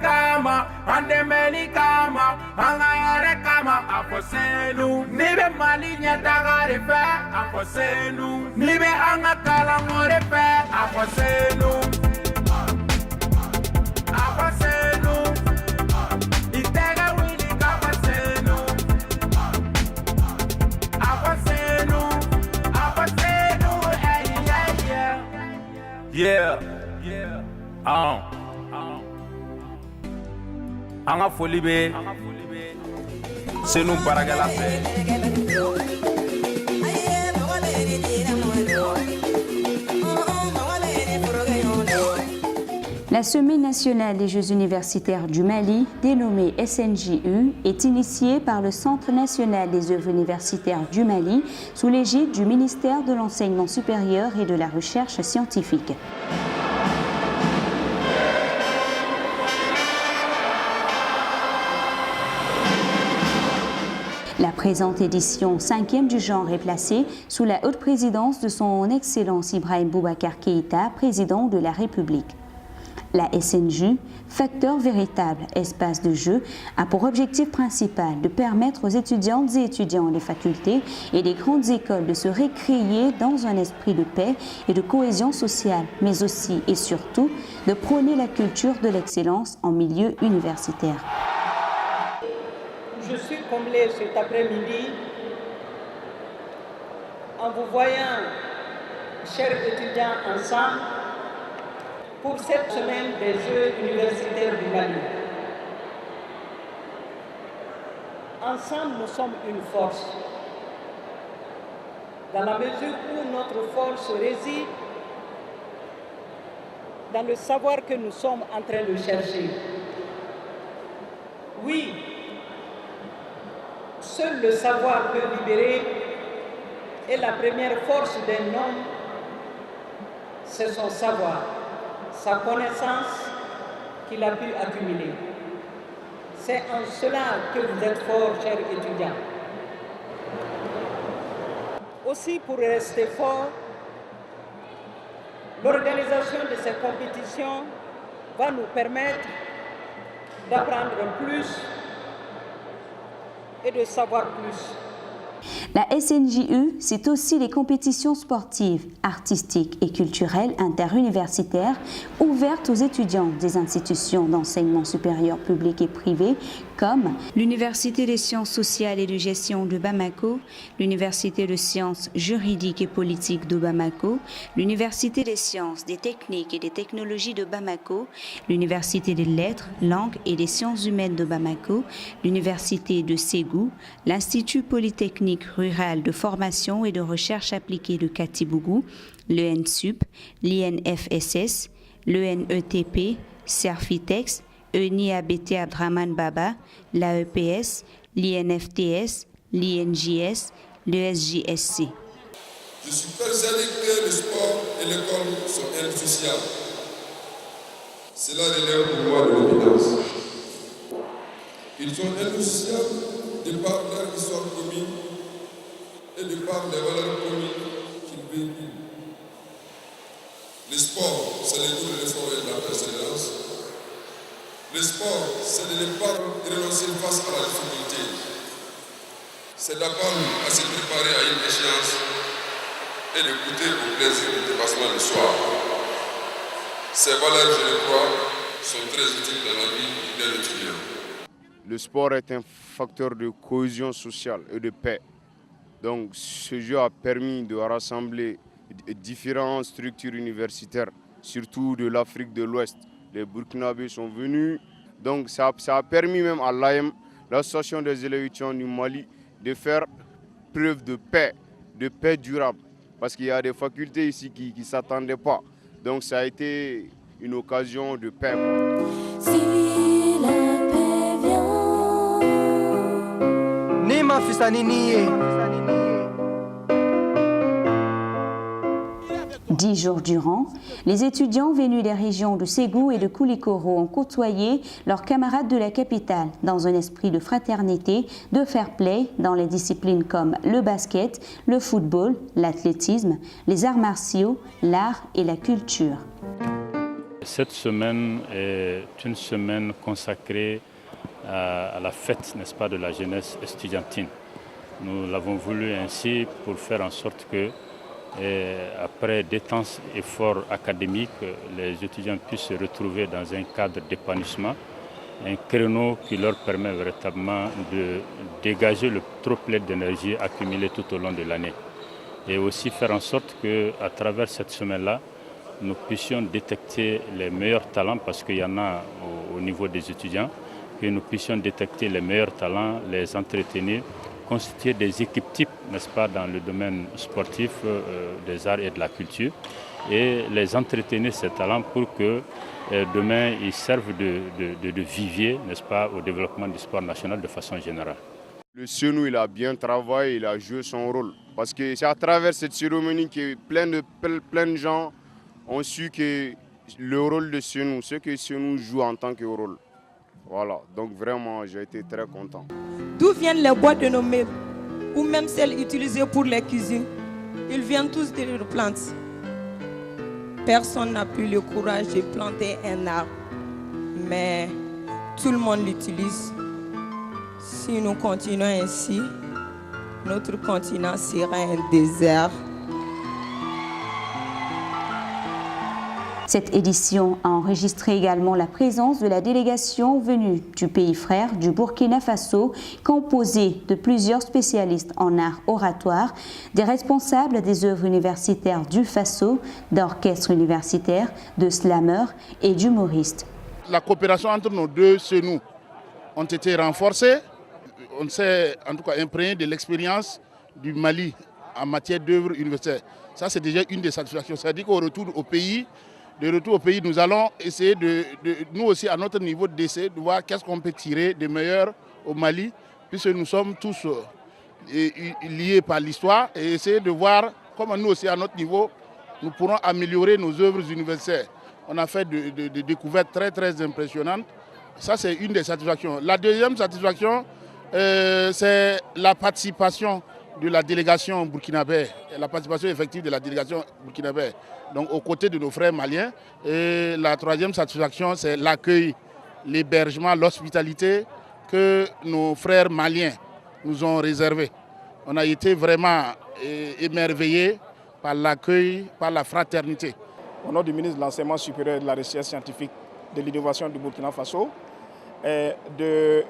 kama, andemeli kama, angayare kama, afosenu. Nibe mali nyatagare fe, afosenu. Nibe angakala ngore fe, afosenu. Afosenu. Itega wili kapasenu. Afosenu. Afosenu. Yeah. Anga foli be senu baragala fe. La Semaine nationale des Jeux universitaires du Mali, dénommée SNJU, est initiée par le Centre national des œuvres universitaires du Mali sous l'égide du ministère de l'Enseignement supérieur et de la Recherche scientifique. La présente édition 5e du genre est placée sous la haute présidence de son Excellence Ibrahim Boubacar Keïta, président de la République. La SNJU, facteur véritable espace de jeu, a pour objectif principal de permettre aux étudiantes et étudiants des facultés et des grandes écoles de se récréer dans un esprit de paix et de cohésion sociale, mais aussi et surtout de prôner la culture de l'excellence en milieu universitaire. Je suis comblée cet après-midi en vous voyant, chers étudiants, ensemble pour cette semaine des Jeux universitaires du Mali. Ensemble, nous sommes une force, dans la mesure où notre force réside dans le savoir que nous sommes en train de chercher. Oui, seul le savoir peut libérer et la première force d'un homme, c'est son savoir, sa connaissance qu'il a pu accumuler. C'est en cela que vous êtes forts, chers étudiants. Aussi, pour rester forts, l'organisation de ces compétitions va nous permettre d'apprendre plus et de savoir plus. La SNJU, c'est aussi les compétitions sportives, artistiques et culturelles interuniversitaires ouvertes aux étudiants des institutions d'enseignement supérieur public et privé comme l'Université des sciences sociales et de gestion de Bamako, l'Université de sciences juridiques et politiques de Bamako, l'Université des sciences, des techniques et des technologies de Bamako, l'Université des lettres, langues et des sciences humaines de Bamako, l'Université de Ségou, l'Institut polytechnique rural de formation et de recherche appliquée de Katibougou, l'ENSUP, l'INFSS, l'ENETP, Serfitex, ENIABT Abdraman Baba, l'AEPS, l'INFTS, l'INJS, l'ESJSC. Je suis persuadé que le sport et l'école sont indissociables. Cela relève pour moi de l'évidence. Ils sont indissociables de par leur histoire commune et de par les valeurs communes qu'ils véhiculent. Le sport, c'est le goût de l'effort et de la persévérance. Le sport, c'est de ne pas renoncer face à la difficulté. C'est d'apprendre à se préparer à une échéance et de goûter au plaisir du dépassement du soir. Ces valeurs, je le crois, sont très utiles dans la vie d'un étudiant. Le sport est un facteur de cohésion sociale et de paix. Donc ce jeu a permis de rassembler différentes structures universitaires, surtout de l'Afrique de l'Ouest. Les Burkinabés sont venus, donc ça a permis même à l'AM, l'association des élèves étudiants du Mali, de faire preuve de paix durable. Parce qu'il y a des facultés ici qui ne s'attendaient pas. Donc ça a été une occasion de paix. Si la paix vient, Nima Fisaniniye. 10 jours durant, les étudiants venus des régions de Ségou et de Koulikoro ont côtoyé leurs camarades de la capitale dans un esprit de fraternité, de fair play dans les disciplines comme le basket, le football, l'athlétisme, les arts martiaux, l'art et la culture. Cette semaine est une semaine consacrée à la fête, n'est-ce pas, de la jeunesse estudiantine. Nous l'avons voulu ainsi pour faire en sorte que, après d'intenses efforts académiques, les étudiants puissent se retrouver dans un cadre d'épanouissement, un créneau qui leur permet véritablement de dégager le trop-plein d'énergie accumulé tout au long de l'année. Et aussi faire en sorte qu'à travers cette semaine-là, nous puissions détecter les meilleurs talents, parce qu'il y en a au niveau des étudiants, que nous puissions détecter les meilleurs talents, les entretenir, constituer des équipes types, n'est-ce pas, dans le domaine sportif, des arts et de la culture, et les entretenir ces talents pour que demain ils servent de vivier, n'est-ce pas, au développement du sport national de façon générale. Le Senou, il a bien travaillé, il a joué son rôle. Parce que c'est à travers cette cérémonie que plein de gens ont su que le rôle de Senou, ce que Senou joue en tant que rôle. Voilà, donc vraiment, j'ai été très content. D'où viennent les boîtes de nos meubles, ou même celles utilisées pour les cuisines? Ils viennent tous des plantes. Personne n'a plus le courage de planter un arbre, mais tout le monde l'utilise. Si nous continuons ainsi, notre continent sera un désert. Cette édition a enregistré également la présence de la délégation venue du pays frère du Burkina Faso, composée de plusieurs spécialistes en art oratoire, des responsables des œuvres universitaires du Faso, d'orchestres universitaires, de slameurs et d'humoristes. La coopération entre nos deux Senou ont été renforcées. On s'est en tout cas imprégné de l'expérience du Mali en matière d'œuvres universitaires. Ça, c'est déjà une des satisfactions. C'est-à-dire qu'au retour au pays, nous allons essayer nous aussi à notre niveau d'essayer de voir qu'est-ce qu'on peut tirer de meilleur au Mali, puisque nous sommes tous liés par l'histoire, et essayer de voir comment nous aussi à notre niveau, nous pourrons améliorer nos œuvres universitaires. On a fait des découvertes très très impressionnantes. Ça, c'est une des satisfactions. La deuxième satisfaction, c'est la participation de la délégation burkinabé, la participation effective de la délégation burkinabé, donc aux côtés de nos frères maliens. Et la troisième satisfaction, c'est l'accueil, l'hébergement, l'hospitalité que nos frères maliens nous ont réservé. On a été vraiment émerveillés par l'accueil, par la fraternité. Au nom du ministre de l'Enseignement supérieur et de la Recherche scientifique de l'Innovation du Burkina Faso, de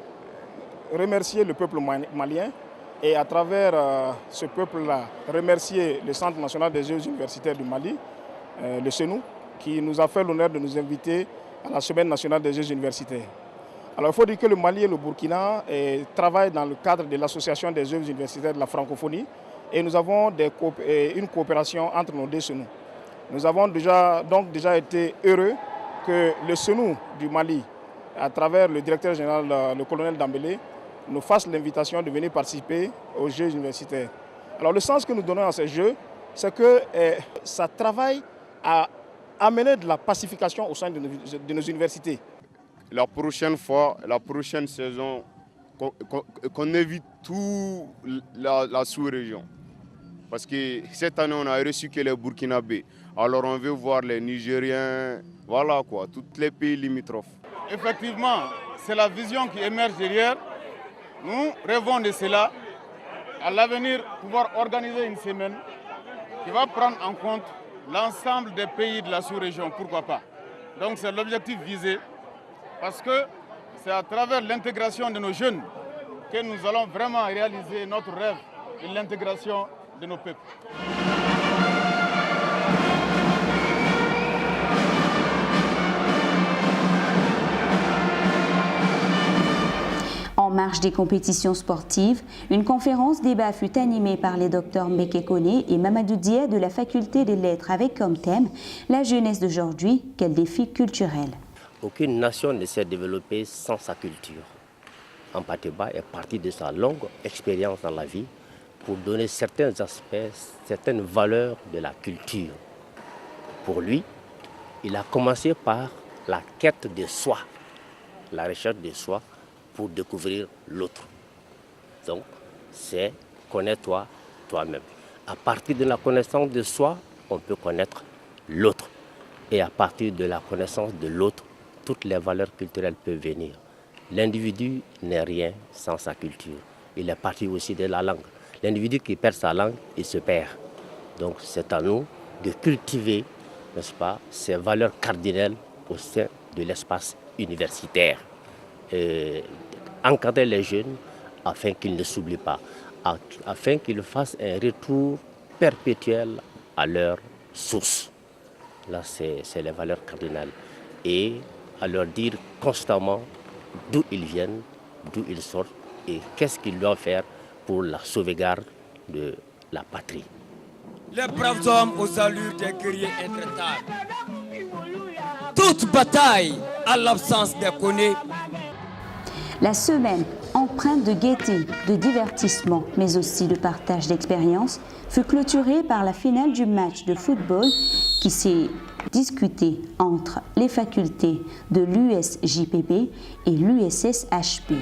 remercier le peuple malien et à travers ce peuple-là, remercier le Centre national des Jeux universitaires du Mali, le Senou, qui nous a fait l'honneur de nous inviter à la Semaine nationale des Jeux universitaires. Alors il faut dire que le Mali et le Burkina travaillent dans le cadre de l'Association des Jeux universitaires de la francophonie et nous avons une coopération entre nos deux Senous. Nous avons déjà été heureux que le Senou du Mali, à travers le directeur général, le colonel Dambélé, nous fasse l'invitation de venir participer aux Jeux universitaires. Alors le sens que nous donnons à ces Jeux, c'est que ça travaille à amener de la pacification au sein de nos universités. La prochaine fois, la prochaine saison, qu'on évite toute la sous-région. Parce que cette année, on a reçu que les Burkinabés. Alors on veut voir les Nigériens, voilà quoi, tous les pays limitrophes. Effectivement, c'est la vision qui émerge derrière. Nous rêvons de cela, à l'avenir pouvoir organiser une semaine qui va prendre en compte l'ensemble des pays de la sous-région, pourquoi pas. Donc c'est l'objectif visé, parce que c'est à travers l'intégration de nos jeunes que nous allons vraiment réaliser notre rêve de l'intégration de nos peuples. En marge des compétitions sportives, une conférence-débat fut animée par les docteurs Mbeke Kone et Mamadou Dia de la Faculté des Lettres avec comme thème « La jeunesse d'aujourd'hui, quel défi culturel ?» Aucune nation ne s'est développée sans sa culture. Ampateba est parti de sa longue expérience dans la vie pour donner certains aspects, certaines valeurs de la culture. Pour lui, il a commencé par la quête de soi, la recherche de soi, pour découvrir l'autre. Donc, c'est connais-toi toi-même. À partir de la connaissance de soi, on peut connaître l'autre. Et à partir de la connaissance de l'autre, toutes les valeurs culturelles peuvent venir. L'individu n'est rien sans sa culture. Il est parti aussi de la langue. L'individu qui perd sa langue, il se perd. Donc c'est à nous de cultiver, n'est-ce pas, ces valeurs cardinales au sein de l'espace universitaire. Encadrer les jeunes afin qu'ils ne s'oublient pas, afin qu'ils fassent un retour perpétuel à leur source. Là, c'est les valeurs cardinales. Et à leur dire constamment d'où ils viennent, d'où ils sortent et qu'est-ce qu'ils doivent faire pour la sauvegarde de la patrie. Les braves hommes aux allures des guerriers intraitables. Toute bataille à l'absence des connus. La semaine, empreinte de gaieté, de divertissement, mais aussi de partage d'expériences, fut clôturée par la finale du match de football qui s'est discuté entre les facultés de l'USJPB et l'USSHP.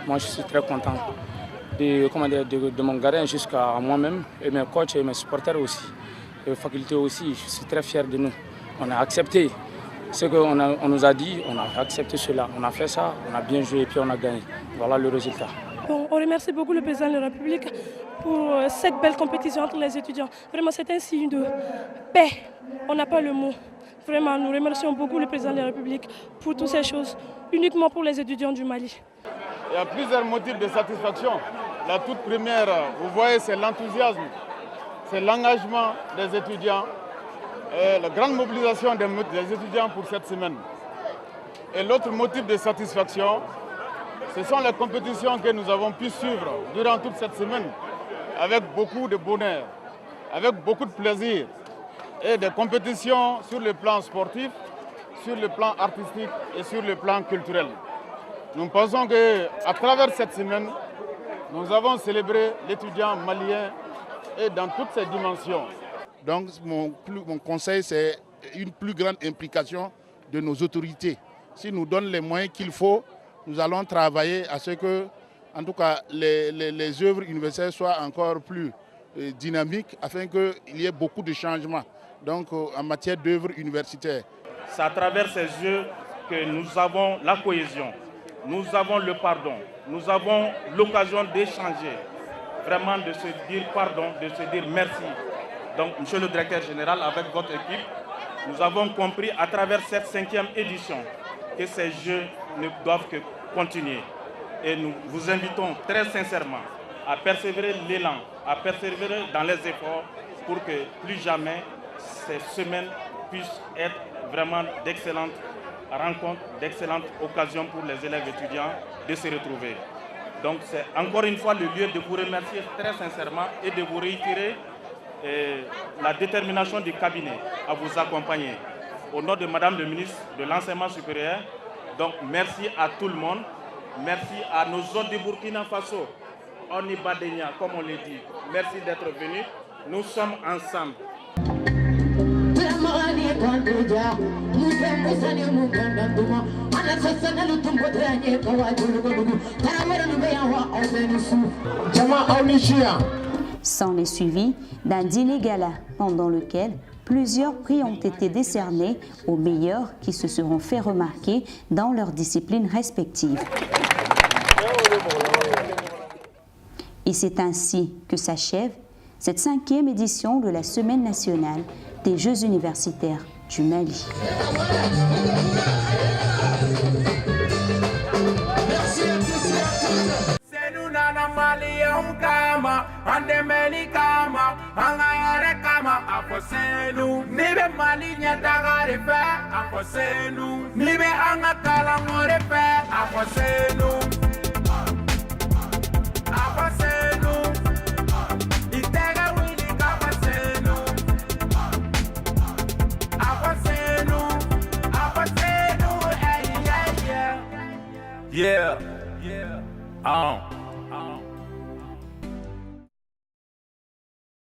Moi, je suis très content de mon gardien jusqu'à moi-même et mes coachs et mes supporters aussi. Et les facultés aussi, je suis très fier de nous. On a accepté ce qu'on on nous a dit, on a accepté cela. On a fait ça, on a bien joué et puis on a gagné. Voilà le résultat. Bon, on remercie beaucoup le président de la République pour cette belle compétition entre les étudiants. Vraiment, c'est un signe de paix. On n'a pas le mot. Vraiment, nous remercions beaucoup le président de la République pour toutes ces choses, uniquement pour les étudiants du Mali. Il y a plusieurs motifs de satisfaction. La toute première, vous voyez, c'est l'enthousiasme, c'est l'engagement des étudiants, la grande mobilisation des étudiants pour cette semaine. Et l'autre motif de satisfaction, ce sont les compétitions que nous avons pu suivre durant toute cette semaine, avec beaucoup de bonheur, avec beaucoup de plaisir, et des compétitions sur le plan sportif, sur le plan artistique et sur le plan culturel. Nous pensons qu'à travers cette semaine, nous avons célébré l'étudiant malien et dans toutes ses dimensions. Donc mon conseil, c'est une plus grande implication de nos autorités. S'ils nous donnent les moyens qu'il faut, nous allons travailler à ce que, en tout cas, les œuvres universitaires soient encore plus dynamiques afin qu'il y ait beaucoup de changements donc, en matière d'œuvres universitaires. C'est à travers ces jeux que nous avons la cohésion. Nous avons le pardon, nous avons l'occasion d'échanger, vraiment de se dire pardon, de se dire merci. Donc, monsieur le directeur général, avec votre équipe, nous avons compris à travers cette 5e édition que ces jeux ne doivent que continuer. Et nous vous invitons très sincèrement à persévérer l'élan, à persévérer dans les efforts pour que plus jamais ces semaines puissent être vraiment d'excellentes rencontre, d'excellentes occasions pour les élèves étudiants de se retrouver. Donc c'est encore une fois le lieu de vous remercier très sincèrement et de vous réitérer la détermination du cabinet à vous accompagner. Au nom de Madame le ministre de l'Enseignement supérieur, donc merci à tout le monde, merci à nos hôtes de Burkina Faso, on y badenia comme on le dit. Merci d'être venus, nous sommes ensemble. S'en est suivi d'un dîner gala pendant lequel plusieurs prix ont été décernés aux meilleurs qui se seront fait remarquer dans leurs disciplines respectives. Et c'est ainsi que s'achève cette 5e édition de la Semaine nationale des Jeux universitaires du Mali. Yeah.